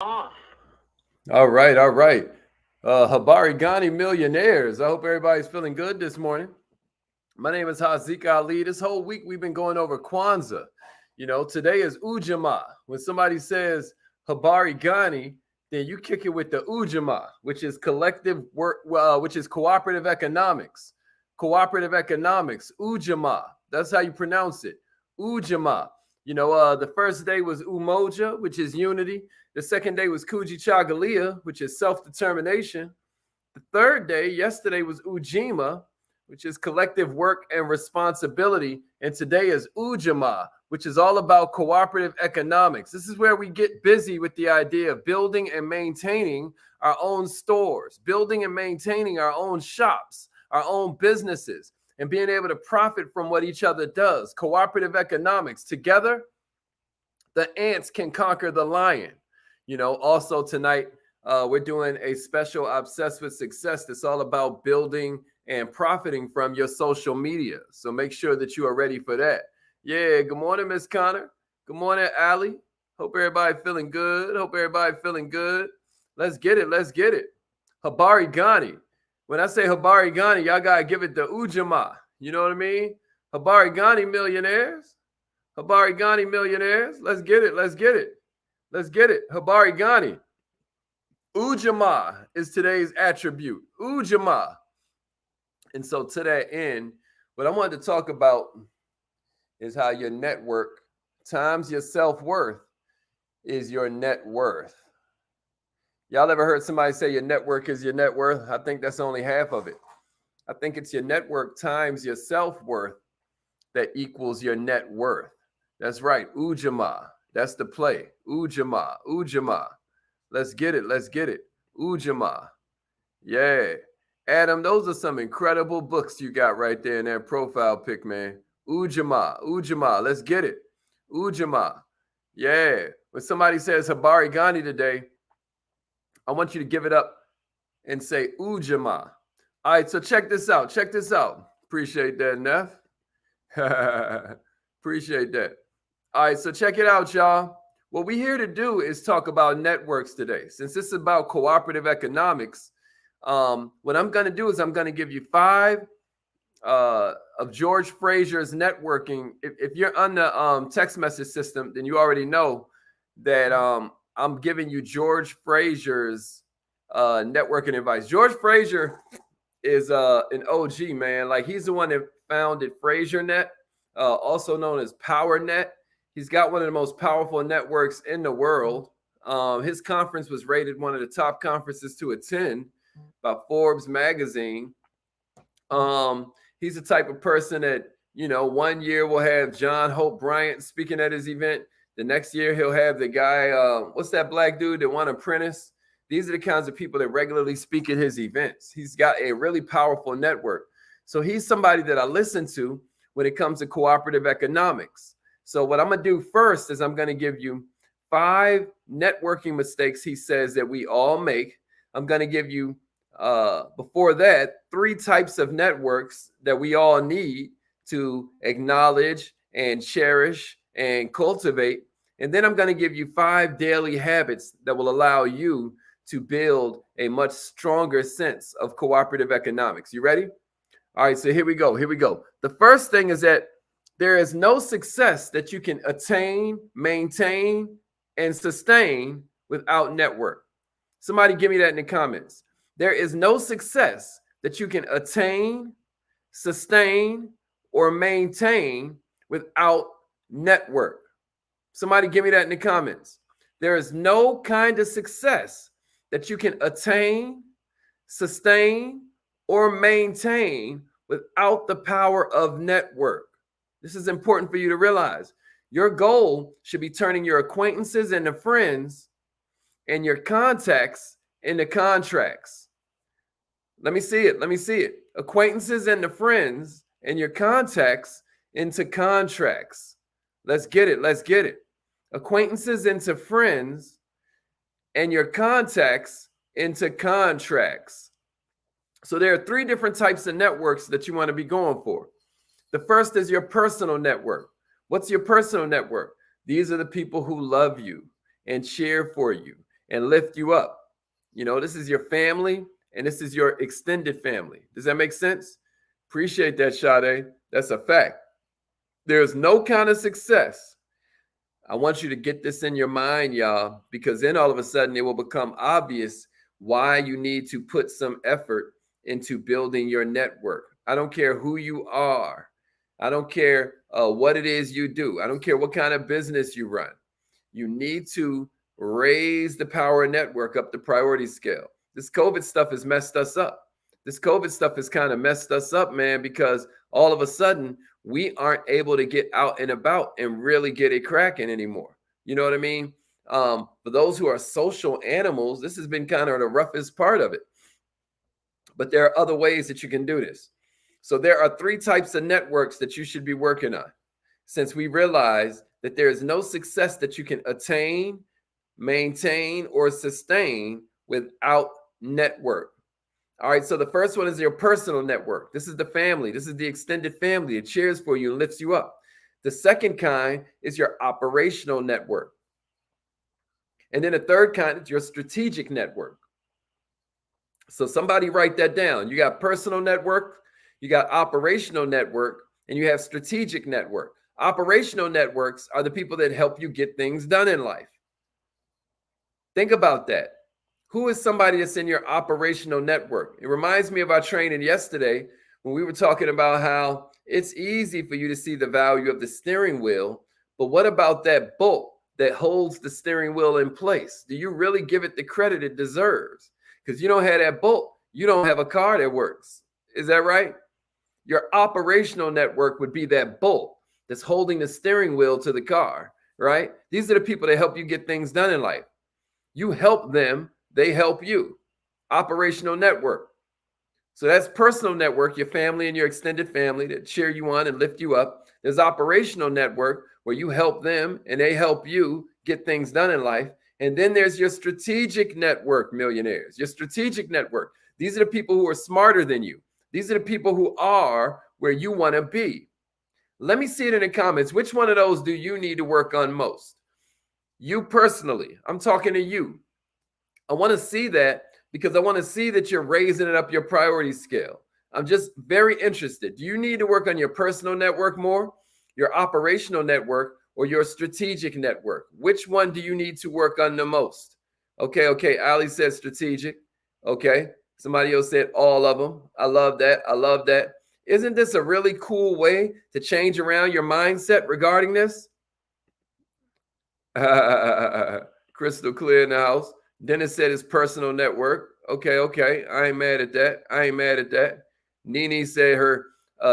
off. All right, all right. Habari Ghani millionaires. I hope everybody's feeling good this morning. My name is Haziq Ali. This whole week we've been going over Kwanzaa. Today is Ujamaa. When somebody says Habari Ghani, then you kick it with the Ujamaa, which is collective work, which is cooperative economics. Cooperative economics, Ujamaa. That's how you pronounce it. Ujamaa. The first day was Umoja, which is unity. The second day was Kujichagulia, which is self-determination. The third day, yesterday, was Ujima, which is collective work and responsibility. And today is Ujamaa, which is all about cooperative economics. This is where we get busy with the idea of building and maintaining our own stores, building and maintaining our own shops, our own businesses, and being able to profit from what each other does. Cooperative economics. Together, the ants can conquer the lion. Also tonight, we're doing a special Obsessed with Success that's all about building and profiting from your social media. So make sure that you are ready for that. Yeah, good morning, Miss Connor. Good morning, Allie. Hope everybody feeling good. Hope everybody feeling good. Let's get it. Let's get it. Habari Ghani. When I say Habari Ghani, y'all got to give it the Ujamaa. You know what I mean? Habari Ghani millionaires. Habari Ghani millionaires. Let's get it. Let's get it. Let's get it. Habari Ghani. Ujamaa is today's attribute. Ujamaa. And so to that end, what I wanted to talk about is how your network times your self-worth is your net worth. Y'all ever heard somebody say your network is your net worth? I think that's only half of it. I think it's your network times your self-worth that equals your net worth. That's right. Ujamaa. That's the play. Ujamaa. Ujamaa. Let's get it. Let's get it. Ujamaa. Yeah. Adam, those are some incredible books you got right there in that profile pic, man. Ujamaa. Ujamaa. Let's get it. Ujamaa. Yeah. When somebody says Habari Ghani today, I want you to give it up and say Ujamaa. All right, so check this out. Check this out. Appreciate that, Neff. Appreciate that. All right, so check it out, y'all. What we're here to do is talk about networks today. Since this is about cooperative economics, what I'm going to do is I'm going to give you 5 of George Frazier's networking. If you're on the text message system, then you already know that I'm giving you George Frazier's networking advice. George Frazier is an OG, man. Like, he's the one that founded FrazierNet, also known as PowerNet. He's got one of the most powerful networks in the world. His conference was rated one of the top conferences to attend by Forbes magazine. He's the type of person that, one year we'll have John Hope Bryant speaking at his event. The next year he'll have the guy, what's that black dude that won Apprentice? These are the kinds of people that regularly speak at his events. He's got a really powerful network. So he's somebody that I listen to when it comes to cooperative economics. So what I'm going to do first is I'm going to give you 5 networking mistakes he says that we all make. I'm going to give you, before that, 3 types of networks that we all need to acknowledge and cherish and cultivate. And then I'm going to give you 5 daily habits that will allow you to build a much stronger sense of cooperative economics. You ready? All right, so here we go. Here we go. The first thing is that there is no success that you can attain, maintain, and sustain without network. Somebody give me that in the comments. There is no success that you can attain, sustain, or maintain without network. Somebody give me that in the comments. There is no kind of success that you can attain, sustain, or maintain without the power of network. This is important for you to realize. Your goal should be turning your acquaintances into friends and your contacts into contracts. Let me see it. Let me see it. Acquaintances into friends and your contacts into contracts. Let's get it. Let's get it. Acquaintances into friends and your contacts into contracts. So there are 3 different types of networks that you want to be going for. The first is your personal network. What's your personal network? These are the people who love you and cheer for you and lift you up. You know, this is your family and this is your extended family. Does that make sense? Appreciate that, Sade. That's a fact. There's no kind of success. I want you to get this in your mind, y'all, because then all of a sudden it will become obvious why you need to put some effort into building your network. I don't care who you are. I don't care what it is you do. I don't care what kind of business you run. You need to raise the power network up the priority scale. This COVID stuff has messed us up. This COVID stuff has kind of messed us up, man, because all of a sudden we aren't able to get out and about and really get it cracking anymore. You know what I mean? For those who are social animals, this has been kind of the roughest part of it. But there are other ways that you can do this. So there are 3 types of networks that you should be working on. Since we realize that there is no success that you can attain, maintain, or sustain without network. All right, so the first one is your personal network. This is the family. This is the extended family. It cheers for you and lifts you up. The second kind is your operational network. And then the third kind is your strategic network. So somebody write that down. You got personal network, you got operational network, and you have strategic network. Operational networks are the people that help you get things done in life. Think about that. Who is somebody that's in your operational network? It reminds me of our training yesterday when we were talking about how it's easy for you to see the value of the steering wheel, but what about that bolt that holds the steering wheel in place? Do you really give it the credit it deserves? Because you don't have that bolt, you don't have a car that works. Is that right? Your operational network would be that bolt that's holding the steering wheel to the car, right? These are the people that help you get things done in life. You help them, they help you. Operational network. So that's personal network, your family and your extended family that cheer you on and lift you up. There's operational network where you help them and they help you get things done in life. And then there's your strategic network, millionaires. Your strategic network. These are the people who are smarter than you. These are the people who are where you want to be. Let me see it in the comments. Which one of those do you need to work on most? You personally. I'm talking to you. I want to see that because I want to see that you're raising it up your priority scale. I'm just very interested. Do you need to work on your personal network more, your operational network, or your strategic network? Which one do you need to work on the most? Okay. Ali said strategic. Okay. Somebody else said all of them. I love that. Isn't this a really cool way to change around your mindset regarding this? Crystal clear in the house. Dennis said his personal network. Okay. I ain't mad at that. Nene said her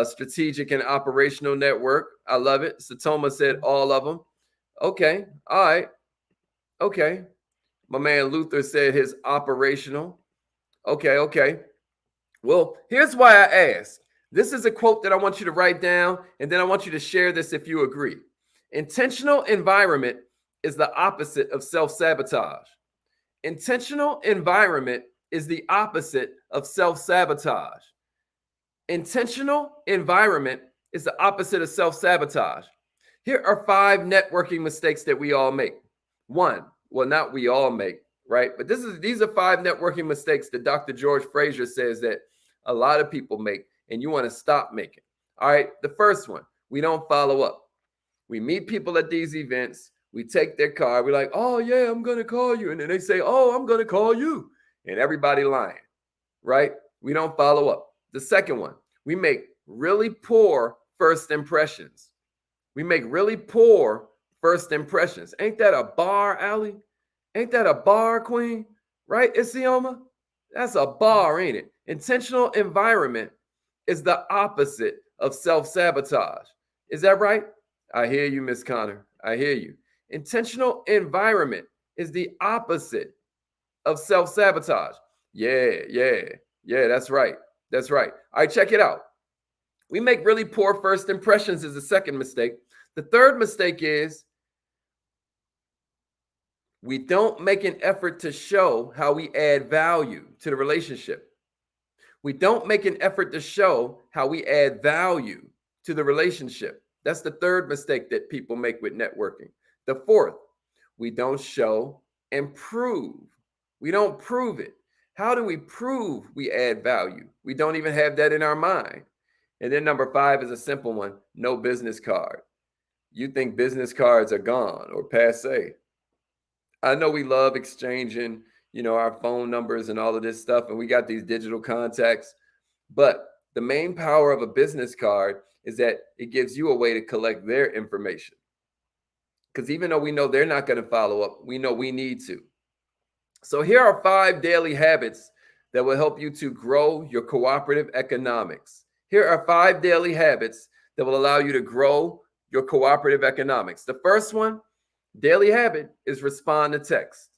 strategic and operational network. I love it. Satoma said all of them. Okay. All right. Okay. My man Luther said his operational. Okay. Well, here's why I ask. This is a quote that I want you to write down, and then I want you to share this if you agree. Intentional environment is the opposite of self-sabotage. Intentional environment is the opposite of self-sabotage. Intentional environment is the opposite of self-sabotage. Here are 5 networking mistakes that we all make. One, well, not we all make, right? But these are 5 networking mistakes that Dr. George Fraser says that a lot of people make, and you want to stop making. All right, the first one, we don't follow up. We meet people at these events. We take their car. We're like, oh, yeah, I'm going to call you. And then they say, oh, I'm going to call you. And everybody lying, right? We don't follow up. The second one, we make really poor first impressions. We make really poor first impressions. Ain't that a bar, Allie? Ain't that a bar, Queen? Right, Isioma? That's a bar, ain't it? Intentional environment is the opposite of self-sabotage. Is that right? I hear you, Miss Connor. I hear you. Intentional environment is the opposite of self-sabotage. Yeah, that's right. All right, check it out. We make really poor first impressions is the second mistake. The third mistake is we don't make an effort to show how we add value to the relationship. We don't make an effort to show how we add value to the relationship. That's the third mistake that people make with networking. The fourth, we don't show and prove. We don't prove it. How do we prove we add value? We don't even have that in our mind. And then number 5 is a simple one: no business card. You think business cards are gone or passe. I know we love exchanging, our phone numbers and all of this stuff, and we got these digital contacts. But the main power of a business card is that it gives you a way to collect their information. Because even though we know they're not going to follow up, we know we need to. So here are 5 daily habits that will help you to grow your cooperative economics. Here are 5 daily habits that will allow you to grow your cooperative economics. The first one, daily habit, is respond to text.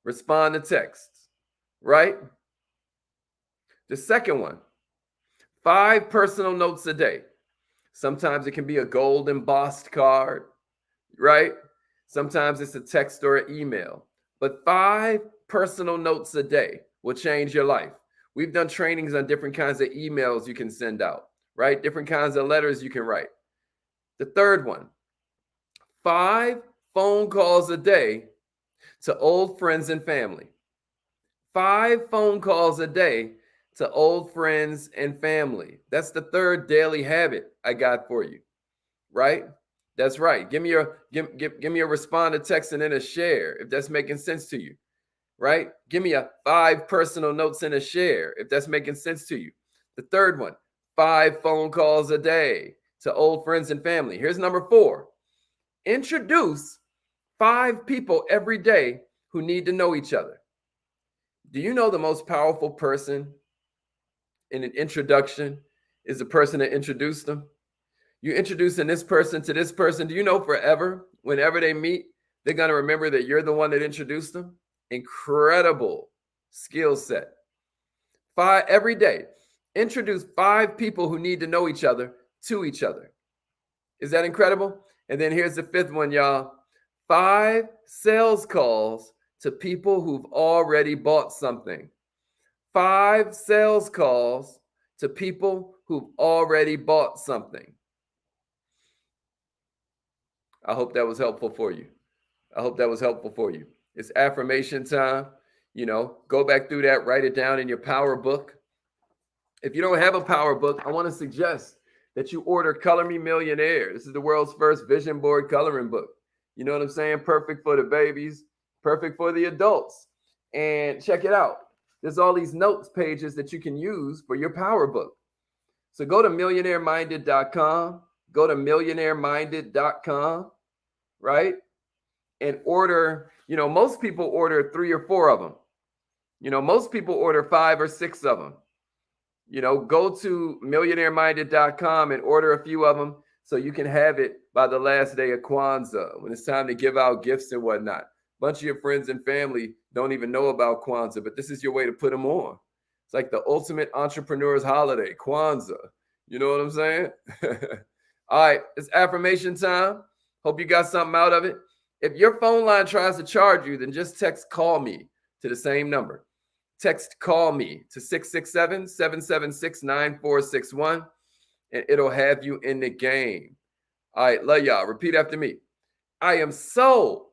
Respond to texts, right? The second one, 5 personal notes a day. Sometimes it can be a gold embossed card, right? Sometimes it's a text or an email. But 5 personal notes a day will change your life. We've done trainings on different kinds of emails you can send out, right? Different kinds of letters you can write. The third one, 5 phone calls a day to old friends and family. 5 phone calls a day to old friends and family. That's the third daily habit I got for you, right? That's right. Give me a respond to text and then a share if that's making sense to you, right? Give me a 5 personal notes and a share if that's making sense to you. The third one, 5 phone calls a day to old friends and family. Here's number 4. Introduce 5 people every day who need to know each other. Do you know the most powerful person in an introduction is the person that introduced them? You're introducing this person to this person. Do you know forever, whenever they meet, they're going to remember that you're the one that introduced them? Incredible skill set. 5 every day. Introduce 5 people who need to know each other to each other. Is that incredible? And then here's the 5th one, y'all. 5 sales calls to people who've already bought something. 5 sales calls to people who've already bought something. I hope that was helpful for you. It's affirmation time. Go back through that, write it down in your power book. If you don't have a power book, I want to suggest that you order Color Me Millionaire. This is the world's first vision board coloring book. You know what I'm saying? Perfect for the babies, perfect for the adults. And check it out. There's all these notes pages that you can use for your power book. So go to millionaireminded.com. Go to millionaireminded.com, right? And order, most people order 3 or 4 of them. Most people order 5 or 6 of them. Go to millionaireminded.com and order a few of them so you can have it by the last day of Kwanzaa, when it's time to give out gifts and whatnot. A bunch of your friends and family don't even know about Kwanzaa, but this is your way to put them on. It's like the ultimate entrepreneur's holiday, Kwanzaa. You know what I'm saying? All right, it's affirmation time. Hope you got something out of it. If your phone line tries to charge you, then just text "call me" to the same number. Text "call me" to 667-776-9461, and it'll have you in the game. All right, love y'all. Repeat after me. I am so